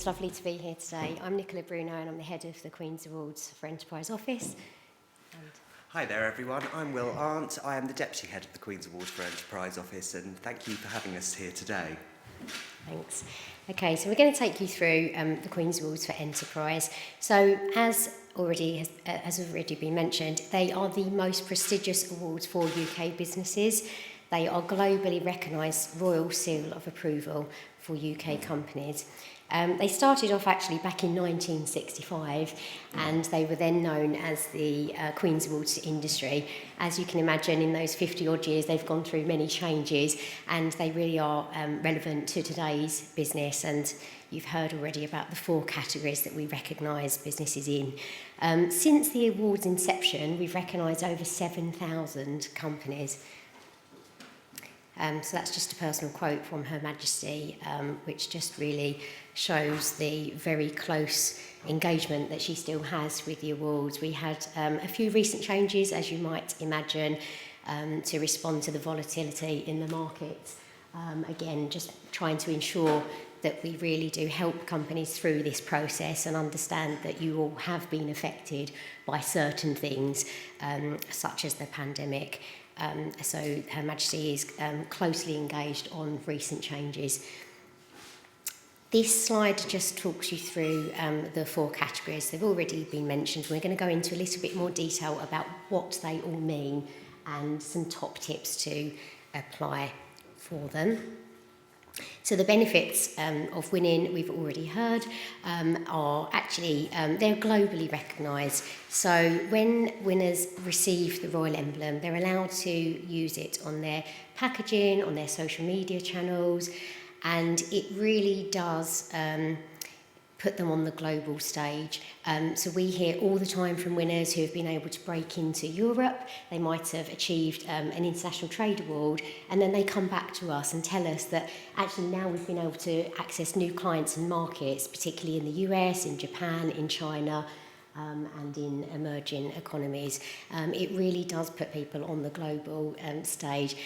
It's lovely to be here today. I'm Nicola Bruno and I'm the head of the Queen's Awards for Enterprise Office. Hi there everyone, I'm Will Arndt. I am the Deputy Head of the Queen's Awards for Enterprise Office, and thank you for having us here today. Thanks. Okay, so we're going to take you through the Queen's Awards for Enterprise. So as already been mentioned, they are the most prestigious awards for UK businesses. They are globally recognised Royal Seal of Approval for UK companies. They started off actually back in 1965, and they were then known as the Queen's Awards industry. As you can imagine, in those 50 odd years, they've gone through many changes, and they really are relevant to today's business. And you've heard already about the 4 categories that we recognise businesses in. Since the awards inception, we've recognised over 7,000 companies. So that's just a personal quote from Her Majesty, which just really shows the very close engagement that she still has with the awards. We had a few recent changes, as you might imagine, to respond to the volatility in the market. Again, just trying to ensure that we really do help companies through this process and understand that you all have been affected by certain things, such as the pandemic. So Her Majesty is closely engaged on recent changes. This slide just talks you through the 4 categories. They've already been mentioned. We're going to go into a little bit more detail about what they all mean and some top tips to apply for them. So the benefits of winning, we've already heard, are actually, they're globally recognised. So when winners receive the Royal Emblem, they're allowed to use it on their packaging, on their social media channels, and it really does put them on the global stage. So we hear all the time from winners who have been able to break into Europe. They might have achieved an international trade award, and then they come back to us and tell us that actually now we've been able to access new clients and markets, particularly in the US, in Japan, in China, and in emerging economies. It really does put people on the global stage.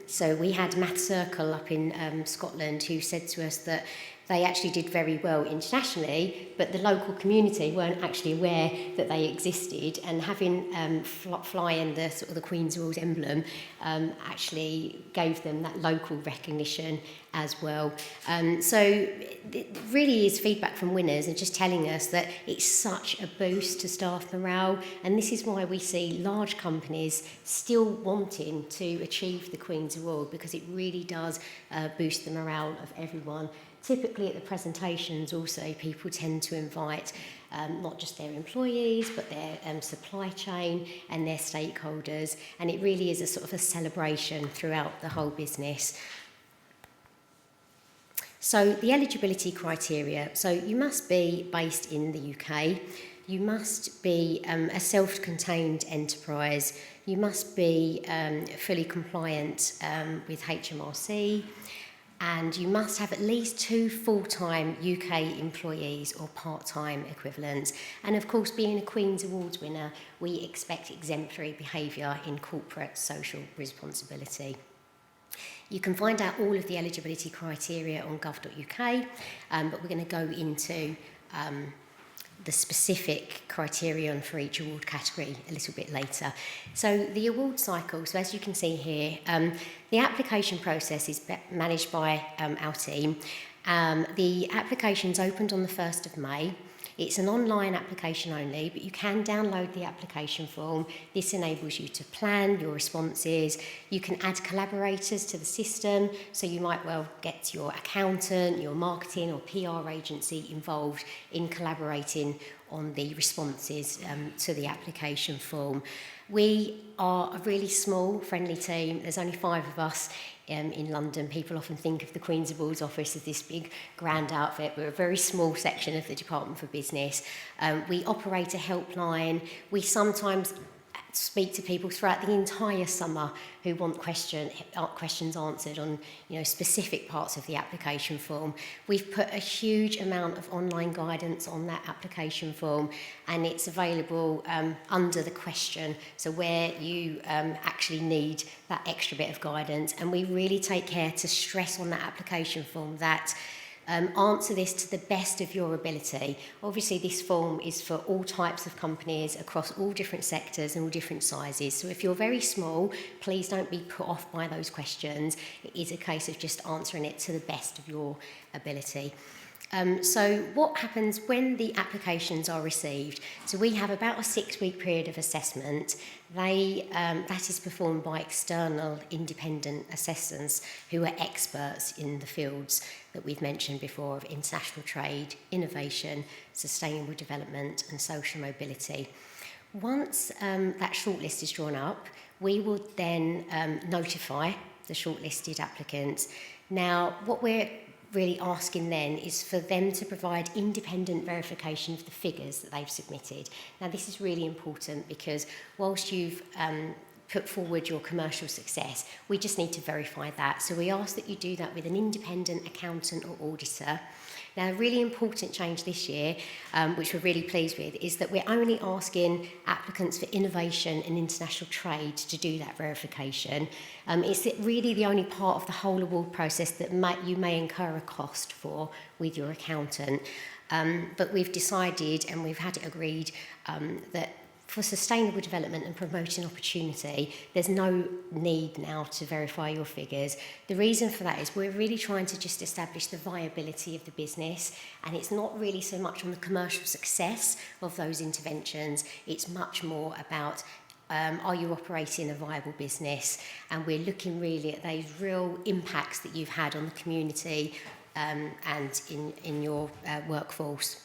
So we had Math Circle up in Scotland who said to us that they actually did very well internationally, but the local community weren't actually aware that they existed, and having flying the sort of the Queen's Awards emblem actually gave them that local recognition as well. So it really is feedback from winners and just telling us that it's such a boost to staff morale, and this is why we see large companies still wanting to achieve the Queen's Award, because it really does boost the morale of everyone. Typically at the presentations also, people tend to invite not just their employees, but their supply chain and their stakeholders, and it really is a sort of a celebration throughout the whole business. So the eligibility criteria, so you must be based in the UK, you must be a self-contained enterprise, you must be fully compliant with HMRC, and you must have at least 2 full-time UK employees or part-time equivalents. And of course, being a Queen's Awards winner, we expect exemplary behaviour in corporate social responsibility. You can find out all of the eligibility criteria on gov.uk, but we're going to go into the specific criterion for each award category a little bit later. So the award cycle, so as you can see here, the application process is managed by our team. The application's opened on the 1st of May. It's an online application only, but you can download the application form. This enables you to plan your responses. You can add collaborators to the system, so you might well get your accountant, your marketing or PR agency involved in collaborating on the responses to the application form. We are a really small, friendly team. There's only 5 of us in London. People often think of the Queen's Awards office as this big, grand outfit. We're a very small section of the Department for Business. We operate a helpline. We sometimes speak to people throughout the entire summer who want questions answered on specific parts of the application form. We've put a huge amount of online guidance on that application form, and it's available under the question, so where you actually need that extra bit of guidance. And we really take care to stress on that application form that Answer this to the best of your ability. Obviously, this form is for all types of companies across all different sectors and all different sizes. So if you're very small, please don't be put off by those questions. It is a case of just answering it to the best of your ability. So what happens when the applications are received? So we have about a 6-week period of assessment. That is performed by external independent assessors who are experts in the fields that we've mentioned before of international trade, innovation, sustainable development and social mobility. Once that shortlist is drawn up, we will then notify the shortlisted applicants. Now, what we're really asking then is for them to provide independent verification of the figures that they've submitted. Now, this is really important because whilst you've put forward your commercial success, we just need to verify that. So we ask that you do that with an independent accountant or auditor. Now, a really important change this year, which we're really pleased with, is that we're only asking applicants for innovation and international trade to do that verification. It's really the only part of the whole award process that you may incur a cost for with your accountant. But we've decided, and we've had it agreed, that for sustainable development and promoting opportunity, there's no need now to verify your figures. The reason for that is we're really trying to just establish the viability of the business, and it's not really so much on the commercial success of those interventions, it's much more about are you operating a viable business, and we're looking really at those real impacts that you've had on the community and in your workforce.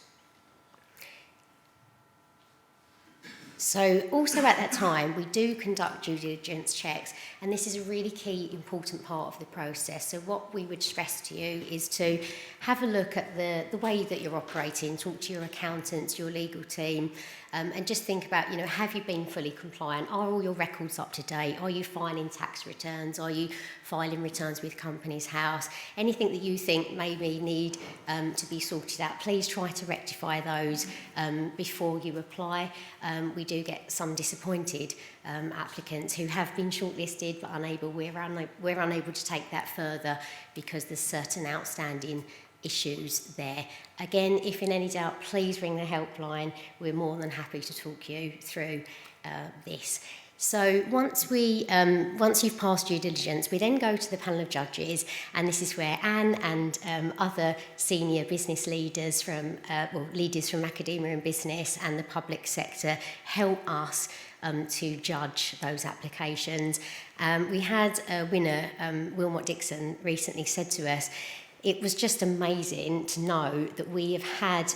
So also at that time, we do conduct due diligence checks, and this is a really key, important part of the process. So what we would stress to you is to have a look at the way that you're operating, talk to your accountants, your legal team, and just think about, have you been fully compliant? Are all your records up to date? Are you filing tax returns? Are you filing returns with Companies House? Anything that you think maybe need to be sorted out, please try to rectify those before you apply. We do get some disappointed applicants who have been shortlisted but we're unable to take that further because there's certain outstanding issues there. Again, if in any doubt, please ring the helpline. We're more than happy to talk you through this. So once you've passed due diligence, we then go to the panel of judges, and this is where Anne and other senior business leaders leaders from academia and business and the public sector help us to judge those applications. We had a winner, Wilmot Dixon, recently said to us, it was just amazing to know that we have had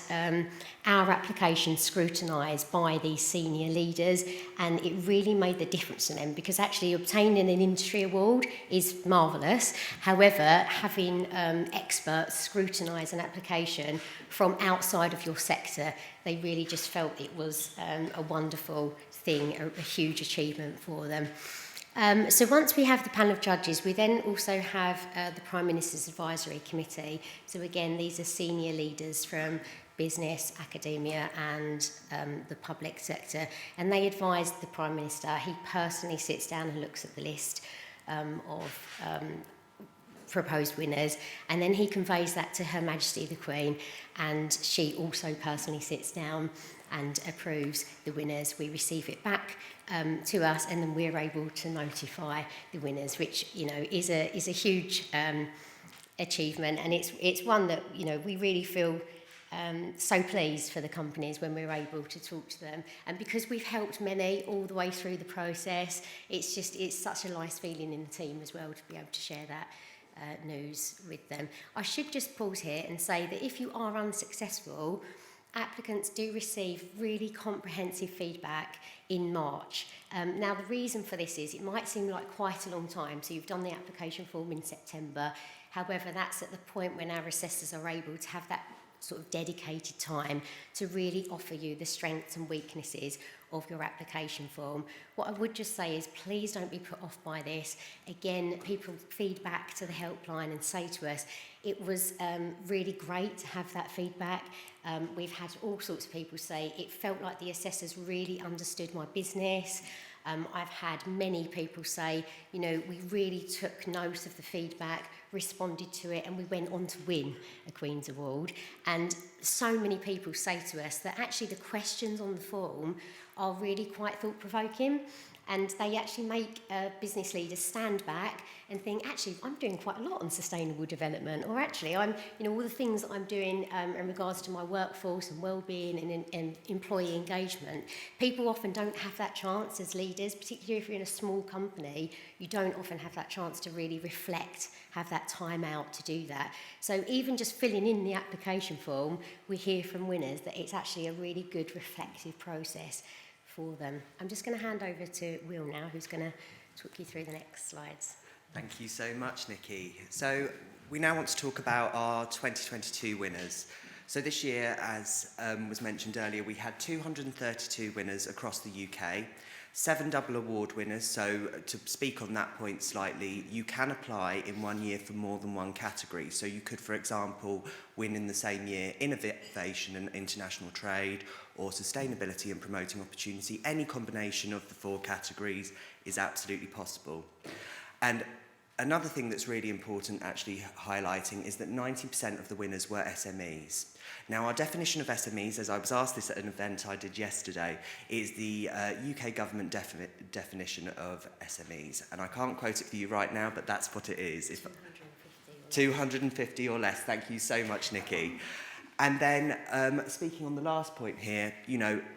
our application scrutinised by these senior leaders, and it really made the difference to them, because actually obtaining an industry award is marvellous. However, having experts scrutinise an application from outside of your sector, they really just felt it was a wonderful thing, a huge achievement for them. So once we have the panel of judges, we then also have the Prime Minister's Advisory Committee. So again, these are senior leaders from business, academia and the public sector. And they advise the Prime Minister. He personally sits down and looks at the list of proposed winners, and then he conveys that to Her Majesty the Queen, and she also personally sits down and approves the winners. We receive it back to us, and then we're able to notify the winners, which is a huge achievement, and it's one that we really feel so pleased for the companies when we're able to talk to them, and because we've helped many all the way through the process, it's such a nice feeling in the team as well to be able to share that news with them. I should just pause here and say that if you are unsuccessful, applicants do receive really comprehensive feedback in March. Now, the reason for this is it might seem like quite a long time, so you've done the application form in September. However, that's at the point when our assessors are able to have that sort of dedicated time to really offer you the strengths and weaknesses of your application form. What I would just say is please don't be put off by this. Again, people feed back to the helpline and say to us, it was really great to have that feedback. We've had all sorts of people say it felt like the assessors really understood my business. I've had many people say, we really took note of the feedback responded to it, and we went on to win a Queen's Award. And so many people say to us that actually the questions on the form are really quite thought-provoking, and they actually make business leaders stand back and think, actually, I'm doing quite a lot on sustainable development, or actually, all the things that I'm doing in regards to my workforce and well-being and employee engagement, people often don't have that chance as leaders, particularly if you're in a small company, you don't often have that chance to really reflect, have that time out to do that. So even just filling in the application form, we hear from winners that it's actually a really good reflective process for them. I'm just going to hand over to Will now, who's going to talk you through the next slides. Thank you so much, Nikki. So we now want to talk about our 2022 winners. So this year, as was mentioned earlier, we had 232 winners across the UK, 7 double award winners. So to speak on that point slightly, you can apply in 1 year for more than one category. So you could, for example, win in the same year innovation and international trade, or sustainability and promoting opportunity. Any combination of the 4 categories is absolutely possible. And another thing that's really important actually highlighting is that 90% of the winners were SMEs. Now, our definition of SMEs, as I was asked this at an event I did yesterday, is the UK government definition of SMEs. And I can't quote it for you right now, but that's what it is. It's 250 or less. Thank you so much, Nikki. And then, speaking on the last point here,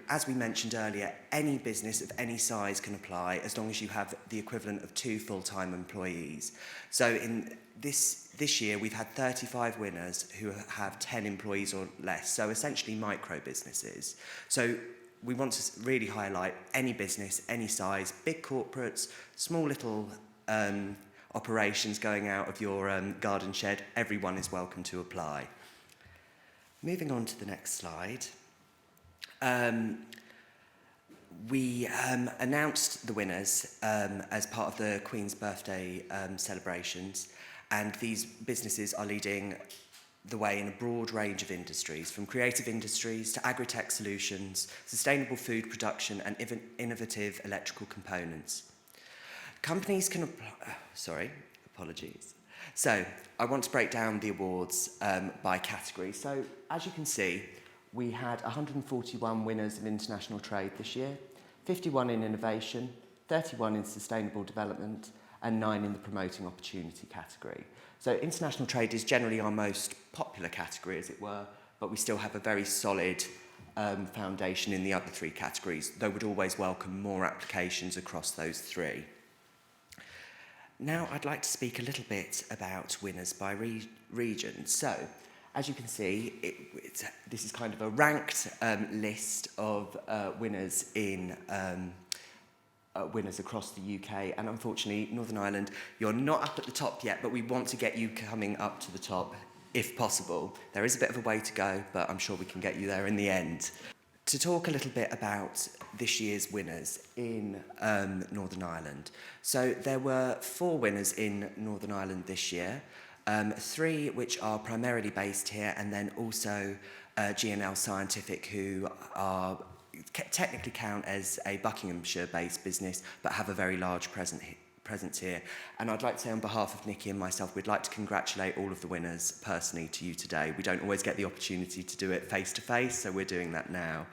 as we mentioned earlier, any business of any size can apply as long as you have the equivalent of 2 full-time employees. So in this year, we've had 35 winners who have 10 employees or less, so essentially micro businesses. So we want to really highlight any business, any size, big corporates, small little operations going out of your garden shed. Everyone is welcome to apply. Moving on to the next slide, we announced the winners as part of the Queen's birthday celebrations, and these businesses are leading the way in a broad range of industries, from creative industries to agri-tech solutions, sustainable food production, and innovative electrical components. Companies can apply, apologies. So, I want to break down the awards by category. So, as you can see, we had 141 winners of international trade this year, 51 in innovation, 31 in sustainable development, and 9 in the promoting opportunity category. So, international trade is generally our most popular category, as it were, but we still have a very solid foundation in the other 3 categories, though we'd always welcome more applications across those 3. Now I'd like to speak a little bit about winners by region. So, as you can see, this is kind of a ranked list of winners winners across the UK, and unfortunately, Northern Ireland, you're not up at the top yet, but we want to get you coming up to the top if possible. There is a bit of a way to go, but I'm sure we can get you there in the end. To talk a little bit about this year's winners in Northern Ireland. So there were 4 winners in Northern Ireland this year, 3 which are primarily based here, and then also G&L Scientific, who are technically count as a Buckinghamshire-based business, but have a very large presence here. And I'd like to say on behalf of Nikki and myself, we'd like to congratulate all of the winners personally to you today. We don't always get the opportunity to do it face-to-face, so we're doing that now.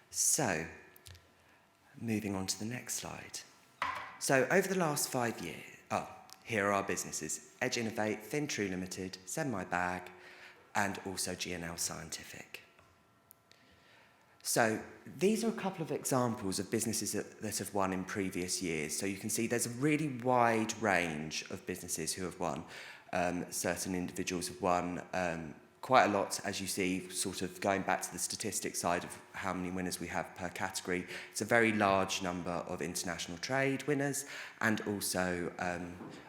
So, moving on to the next slide. So, over the last 5 years, here are our businesses: Edge Innovate, FinTrue Limited, Send My Bag, and also G&L Scientific. So these are a couple of examples of businesses that have won in previous years. So you can see there's a really wide range of businesses who have won. Certain individuals have won quite a lot, as you see, sort of going back to the statistics side of how many winners we have per category. It's a very large number of international trade winners, and also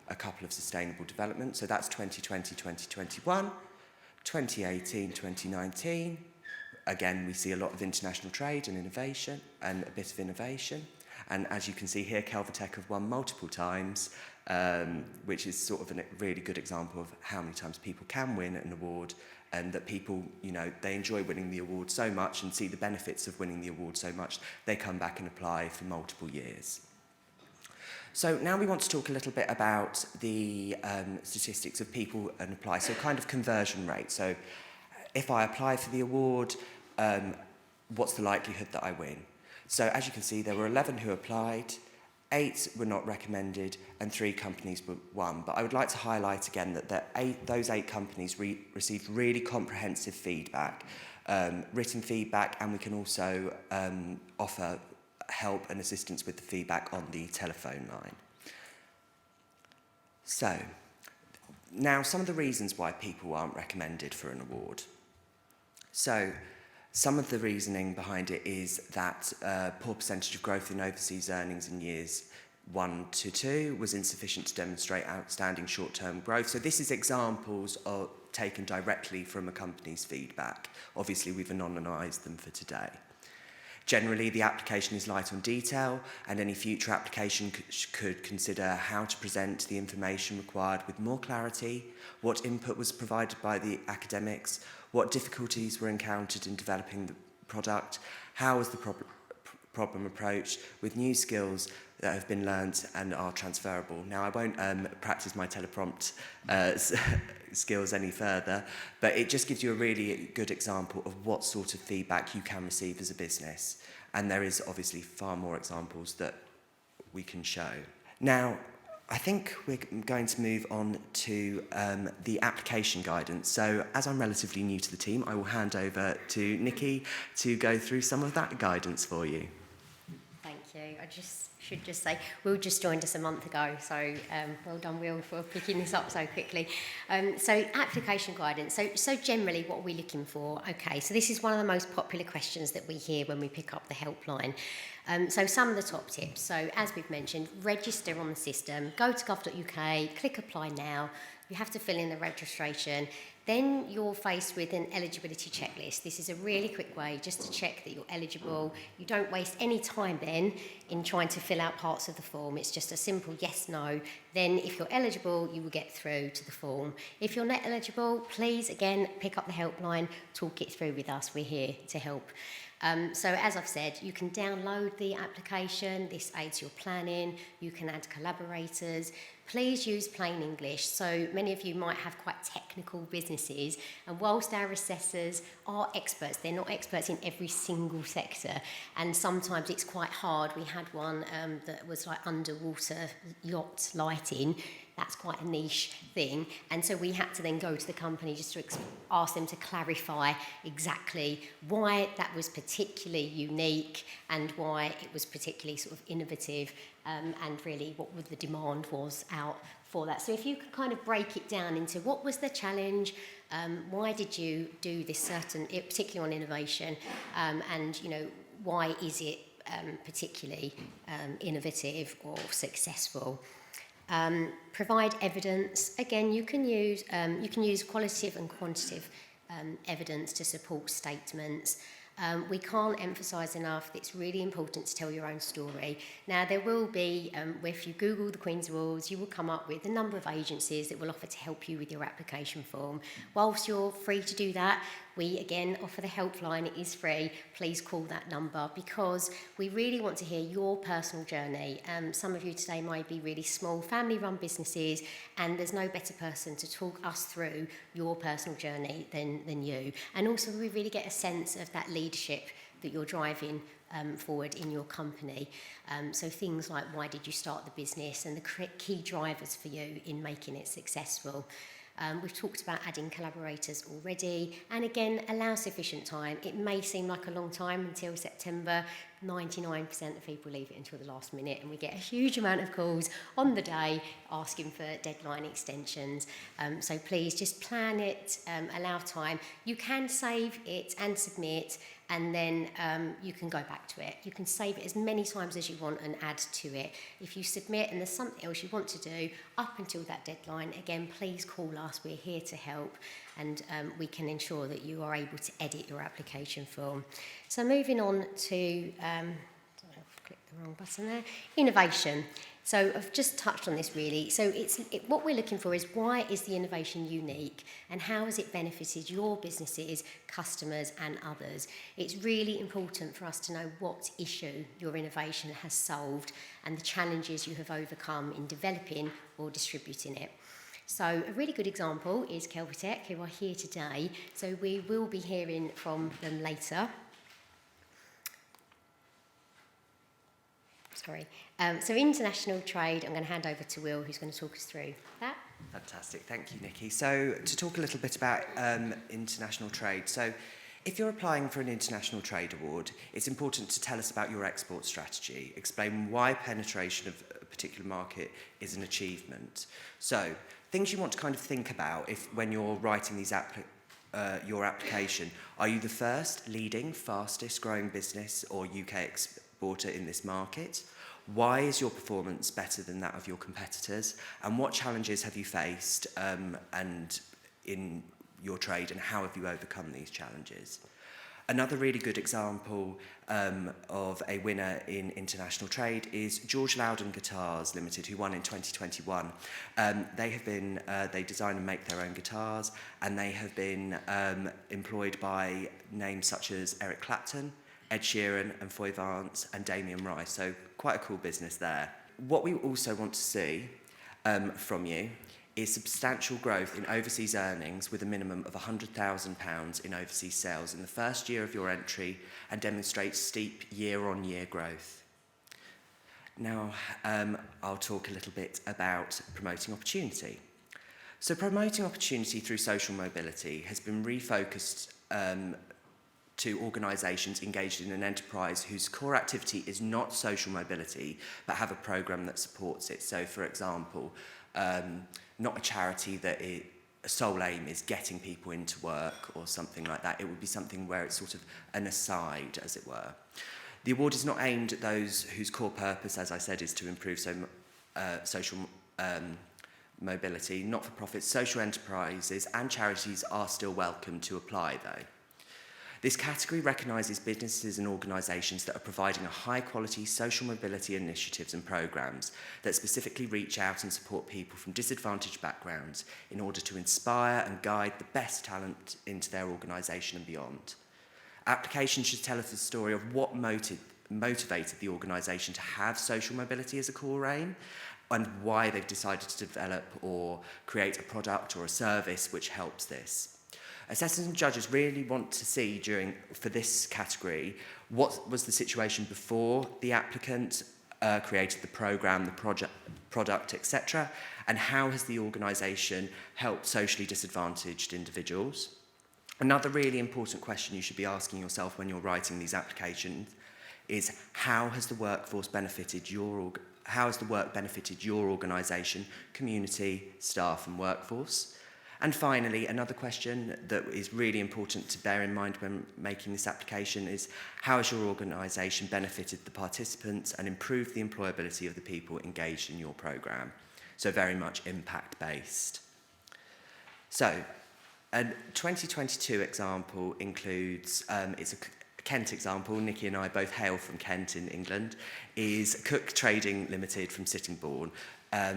a couple of sustainable development. So that's 2020, 2021, 2018, 2019. Again, we see a lot of international trade and innovation, and a bit of innovation. And as you can see here, Kelvatech have won multiple times, which is sort of a really good example of how many times people can win an award, and that people, they enjoy winning the award so much and see the benefits of winning the award so much, they come back and apply for multiple years. So now we want to talk a little bit about the statistics of people and apply, so kind of conversion rate. So if I apply for the award, what's the likelihood that I win? So as you can see, there were 11 who applied, 8 were not recommended, and 3 companies won. But I would like to highlight again that those 8 companies received really comprehensive feedback, written feedback, and we can also offer help and assistance with the feedback on the telephone line. So, now some of the reasons why people aren't recommended for an award. So, some of the reasoning behind it is that poor percentage of growth in overseas earnings in years 1 to 2 was insufficient to demonstrate outstanding short-term growth. So this is examples of taken directly from a company's feedback. Obviously, we've anonymised them for today. Generally, the application is light on detail, and any future application could consider how to present the information required with more clarity, what input was provided by the academics, what difficulties were encountered in developing the product, how was the problem approached with new skills that have been learnt and are transferable. Now, I won't practice my teleprompt skills any further, but it just gives you a really good example of what sort of feedback you can receive as a business. And there is obviously far more examples that we can show. Now, I think we're going to move on to the application guidance. So as I'm relatively new to the team, I will hand over to Nikki to go through some of that guidance for you. Thank you. I should just say, Will just joined us a month ago, so well done, Will, for picking this up so quickly. So application guidance. So generally, what are we looking for? Okay, so this is one of the most popular questions that we hear when we pick up the helpline. So some of the top tips. So as we've mentioned, register on the system, go to gov.uk, click apply now. You have to fill in the registration. Then you're faced with an eligibility checklist. This is a really quick way just to check that you're eligible. You don't waste any time then in trying to fill out parts of the form. It's just a simple yes, no. Then if you're eligible, you will get through to the form. If you're not eligible, please, again, pick up the helpline, talk it through with us. We're here to help. So as I've said, you can download the application. This aids your planning. You can add collaborators. Please use plain English. So many of you might have quite technical businesses, and whilst our assessors are experts, they're not experts in every single sector, and sometimes it's quite hard. We had one that was like underwater yacht lighting. That's quite a niche thing, and so we had to then go to the company just to ask them to clarify exactly why that was particularly unique and why it was particularly sort of innovative, and really what the demand was out for that. So if you could kind of break it down into what was the challenge, why did you do this certain, particularly on innovation, and why is it particularly innovative or successful? Provide evidence. Again, you can use qualitative and quantitative evidence to support statements. We can't emphasise enough that it's really important to tell your own story. Now, there will be, if you Google the Queen's Awards, you will come up with a number of agencies that will offer to help you with your application form. Whilst you're free to do that, we again offer the helpline. It is free. Please call that number because we really want to hear your personal journey. Some of you today might be really small family-run businesses, and there's no better person to talk us through your personal journey than you. And also, we really get a sense of that leadership that you're driving forward in your company. So things like why did you start the business and the key drivers for you in making it successful. We've talked about adding collaborators already, and again, allow sufficient time. It may seem like a long time until September. 99% of people leave it until the last minute, and we get a huge amount of calls on the day asking for deadline extensions. So please just plan it, allow time. You can save it and submit, and then you can go back to it. You can save it as many times as you want and add to it. If you submit and there's something else you want to do up until that deadline, again, please call us. We're here to help, and we can ensure that you are able to edit your application form. So moving on to, I've clicked the wrong button there, innovation. So I've just touched on this really. So what we're looking for is why is the innovation unique and how has it benefited your businesses, customers and others? It's really important for us to know what issue your innovation has solved and the challenges you have overcome in developing or distributing it. So a really good example is Kelvitech, who are here today. So we will be hearing from them later. So international trade, I'm going to hand over to Will, who's going to talk us through that. Fantastic, thank you, Nikki. So to talk a little bit about international trade. So if you're applying for an international trade award, it's important to tell us about your export strategy, explain why penetration of a particular market is an achievement. So things you want to kind of think about when you're writing these your application. Are you the first, leading, fastest growing business or UK exporter in this market? Why is your performance better than that of your competitors? And what challenges have you faced and in your trade, and how have you overcome these challenges? Another really good example of a winner in international trade is George Loudon Guitars Limited, who won in 2021. They design and make their own guitars, and they have been employed by names such as Eric Clapton, Ed Sheeran and Foy Vance and Damien Rice, so quite a cool business there. What we also want to see from you is substantial growth in overseas earnings with a minimum of £100,000 in overseas sales in the first year of your entry and demonstrate steep year-on-year growth. Now, I'll talk a little bit about promoting opportunity. So promoting opportunity through social mobility has been refocused to organisations engaged in an enterprise whose core activity is not social mobility, but have a programme that supports it. So, for example, not a charity that sole aim is getting people into work or something like that. It would be something where it's sort of an aside, as it were. The award is not aimed at those whose core purpose, as I said, is to improve social mobility. Not-for-profits, social enterprises and charities are still welcome to apply, though. This category recognises businesses and organisations that are providing a high-quality social mobility initiatives and programmes that specifically reach out and support people from disadvantaged backgrounds in order to inspire and guide the best talent into their organisation and beyond. Applications should tell us the story of what motivated the organisation to have social mobility as a core aim and why they've decided to develop or create a product or a service which helps this. Assessors and judges really want to see for this category, what was the situation before the applicant created the programme, the product, etc., and how has the organisation helped socially disadvantaged individuals. Another really important question you should be asking yourself when you're writing these applications is how has the work benefited your organisation, community, staff and workforce? And finally, another question that is really important to bear in mind when making this application is how has your organisation benefited the participants and improved the employability of the people engaged in your programme? So very much impact-based. So a 2022 example includes, it's a Kent example, Nikki and I both hail from Kent in England, is Cook Trading Limited from Sittingbourne.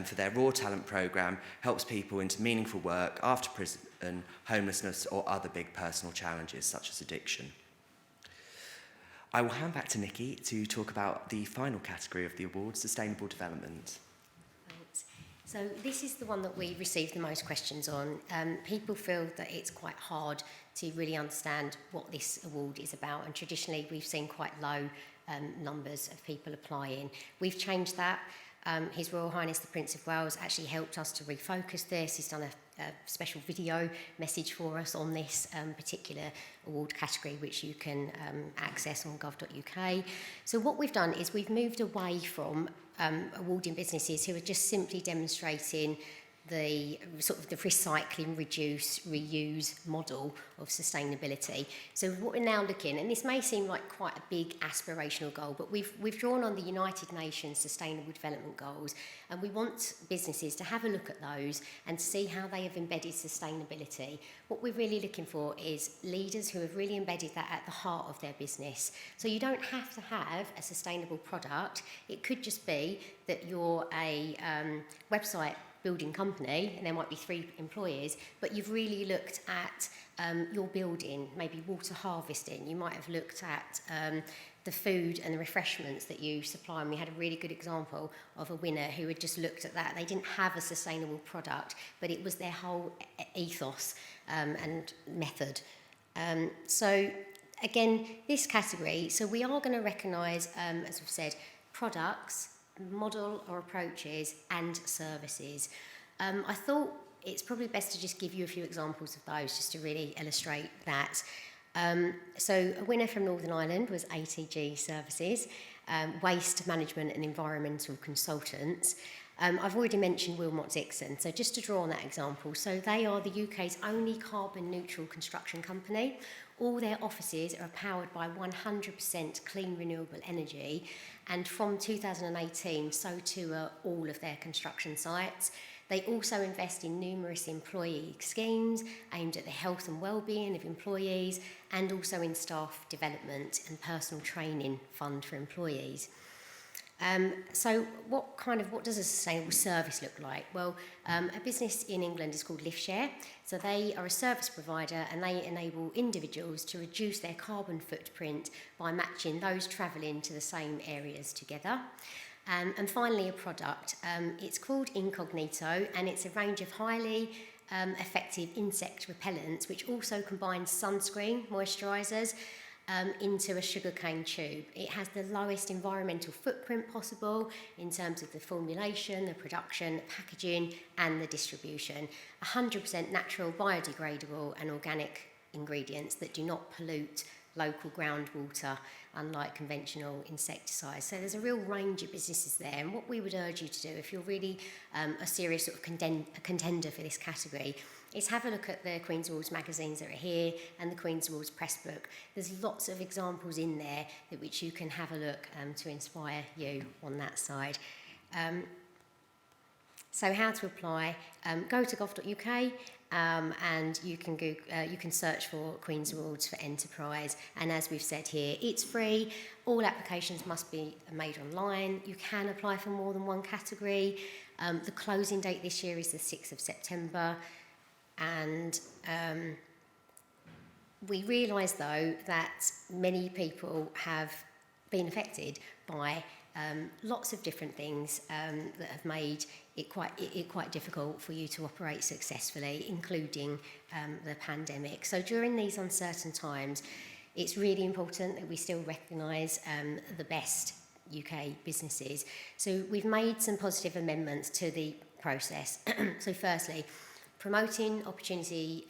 For their Raw Talent programme, helps people into meaningful work after prison, homelessness or other big personal challenges such as addiction. I will hand back to Nikki to talk about the final category of the award, sustainable development. Thanks. So this is the one that we receive the most questions on. People feel that it's quite hard to really understand what this award is about, and traditionally we've seen quite low numbers of people applying. We've changed that. His Royal Highness the Prince of Wales actually helped us to refocus this. He's done a special video message for us on this particular award category, which you can access on gov.uk. So what we've done is we've moved away from awarding businesses who are just simply demonstrating the sort of the recycling, reduce, reuse model of sustainability. So what we're now looking, and this may seem like quite a big aspirational goal, but we've drawn on the United Nations Sustainable Development Goals, and we want businesses to have a look at those and to see how they have embedded sustainability. What we're really looking for is leaders who have really embedded that at the heart of their business. So you don't have to have a sustainable product. It could just be that you're a website building company, and there might be 3 employees, but you've really looked at your building, maybe water harvesting. You might have looked at the food and the refreshments that you supply, and we had a really good example of a winner who had just looked at that. They didn't have a sustainable product, but it was their whole ethos and method. So again, this category, so we are going to recognise, as we've said, products, model or approaches, and services. I thought it's probably best to just give you a few examples of those just to really illustrate that. So a winner from Northern Ireland was ATG Services, Waste Management and Environmental Consultants. I've already mentioned Wilmot Dixon, so just to draw on that example, so they are the UK's only carbon neutral construction company. All their offices are powered by 100% clean renewable energy, and from 2018, so too are all of their construction sites. They also invest in numerous employee schemes aimed at the health and well-being of employees, and also in staff development and personal training fund for employees. So what does a sustainable service look like? Well, a business in England is called LiftShare. So they are a service provider, and they enable individuals to reduce their carbon footprint by matching those travelling to the same areas together. And finally, a product. It's called Incognito, and it's a range of highly effective insect repellents, which also combines sunscreen, moisturisers, into a sugarcane tube. It has the lowest environmental footprint possible in terms of the formulation, the production, packaging, and the distribution. 100% natural, biodegradable, and organic ingredients that do not pollute local groundwater, unlike conventional insecticides. So there's a real range of businesses there, and what we would urge you to do, if you're really a serious sort of contender for this category, is have a look at the Queen's Awards magazines that are here and the Queen's Awards press book. There's lots of examples in there that which you can have a look to inspire you on that side. So how to apply? Go to gov.uk and you can search for Queen's Awards for Enterprise. And as we've said here, it's free. All applications must be made online. You can apply for more than one category. The closing date this year is the 6th of September. And we realise, though, that many people have been affected by lots of different things that have made it quite difficult for you to operate successfully, including the pandemic. So during these uncertain times, it's really important that we still recognise the best UK businesses. So we've made some positive amendments to the process. So firstly, promoting opportunity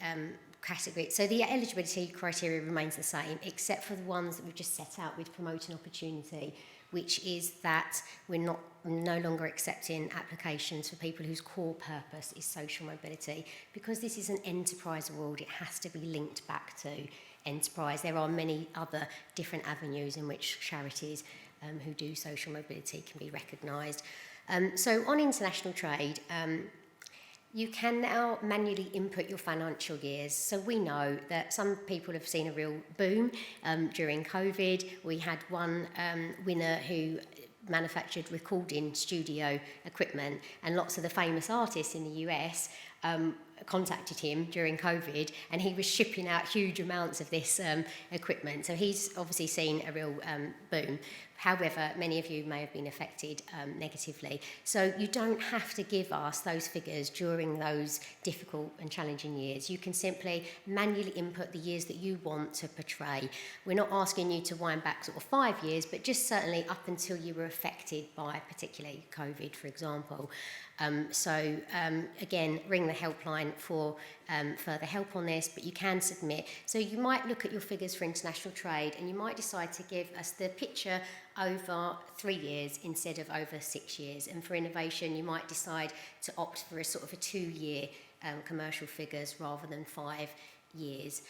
category. So the eligibility criteria remains the same, except for the ones that we've just set out with promoting opportunity, which is that we're no longer accepting applications for people whose core purpose is social mobility. Because this is an enterprise award, it has to be linked back to enterprise. There are many other different avenues in which charities who do social mobility can be recognised. So on international trade, you can now manually input your financial years. So we know that some people have seen a real boom during COVID. We had one winner who manufactured recording studio equipment, and lots of the famous artists in the US contacted him during COVID, and he was shipping out huge amounts of this equipment. So he's obviously seen a real boom. However, many of you may have been affected negatively. So you don't have to give us those figures during those difficult and challenging years. You can simply manually input the years that you want to portray. We're not asking you to wind back sort of 5 years, but just certainly up until you were affected by particularly COVID, for example. Again, ring the helpline for further help on this, but you can submit. So you might look at your figures for international trade and you might decide to give us the picture over 3 years instead of over 6 years. And for innovation, you might decide to opt for a sort of a 2-year commercial figures rather than 5 years.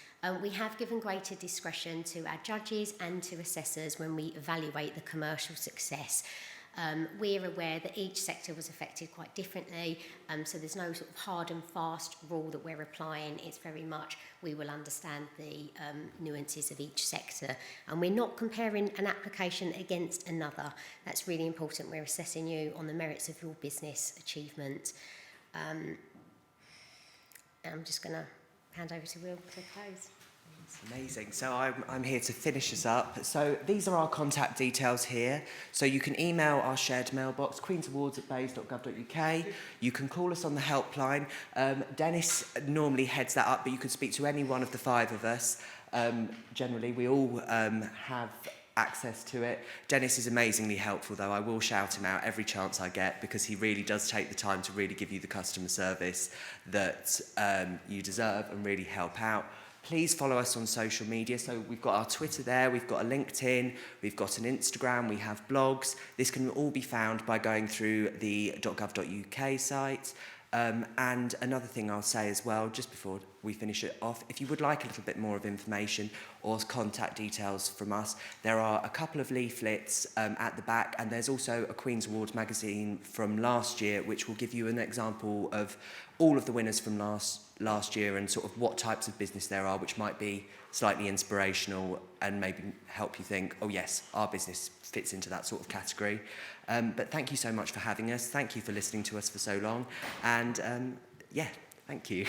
We have given greater discretion to our judges and to assessors when we evaluate the commercial success. We're aware that each sector was affected quite differently, so there's no sort of hard and fast rule that we're applying. It's very much we will understand the nuances of each sector, and we're not comparing an application against another. That's really important. We're assessing you on the merits of your business achievement. And I'm just going to hand over to Will to close. Amazing. So I'm here to finish us up. So these are our contact details here. So you can email our shared mailbox, queensawards@bays.gov.uk. You can call us on the helpline. Dennis normally heads that up, but you can speak to any one of the 5 of us. Generally, we all have access to it. Dennis is amazingly helpful, though. I will shout him out every chance I get because he really does take the time to really give you the customer service that you deserve and really help out. Please follow us on social media. So we've got our Twitter there, we've got a LinkedIn, we've got an Instagram, we have blogs. This can all be found by going through the .gov.uk site. And another thing I'll say as well, just before we finish it off, if you would like a little bit more of information or contact details from us, there are a couple of leaflets at the back, and there's also a Queen's Awards magazine from last year, which will give you an example of all of the winners from last year and sort of what types of business there are, which might be slightly inspirational and maybe help you think, oh yes, our business fits into that sort of category. But thank you so much for having us. Thank you for listening to us for so long. And yeah, thank you.